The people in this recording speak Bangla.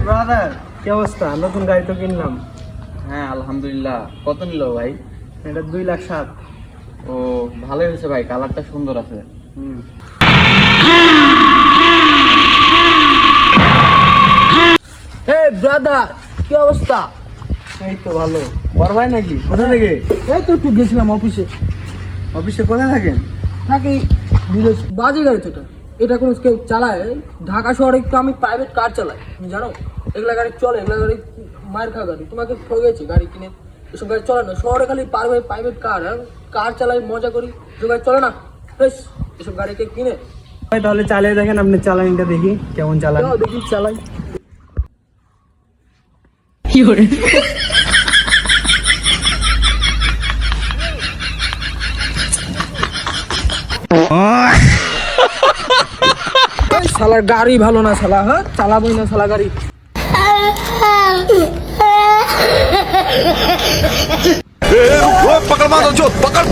ব্রাদার, কি অবস্থা? নতুন গাড়ি তো কিনলাম। হ্যাঁ আলহামদুলিল্লাহ। কত নিল ভাই? এটা 2,07,000। ও ভালোই হয়েছে ভাই, কালারটা সুন্দর আছে। ব্রাদার, কি অবস্থা? এই তো ভালো। বড় ভাই নাকি? কোথা থেকে? এই তো একটু গেছিলাম অফিসে। অফিসে কোথায় থাকেন? থাকি বিদেশ। বাজে গাড়ি তো এটা। এটা কোনো কেউ চালায়? ঢাকা শহরে তো আমি প্রাইভেট কার চালাই, তুমি জানো? এগুলা গাড়ি চলে, এগুলা গাড়ি মায়ের খাওয়া গাড়ি। তোমাকে ঠকেছি গাড়ি কিনে। এসব গাড়ি চলে না শহরে, খালি প্রাইভেট কার। কার চালাই, মজা করি। এসব গাড়ি চলে না। বেশ, এসব গাড়ি কে কিনে? ভাই তাহলে চালিয়ে দেখেন, আপনি চালানিটা দেখি কেমন চালান। যাও দেখি চালাই। শালার গাড়ি ভালো না শালা। হ্যাঁ, চালাবই না শালা গাড়ি। पकड़ मारो जो पकड़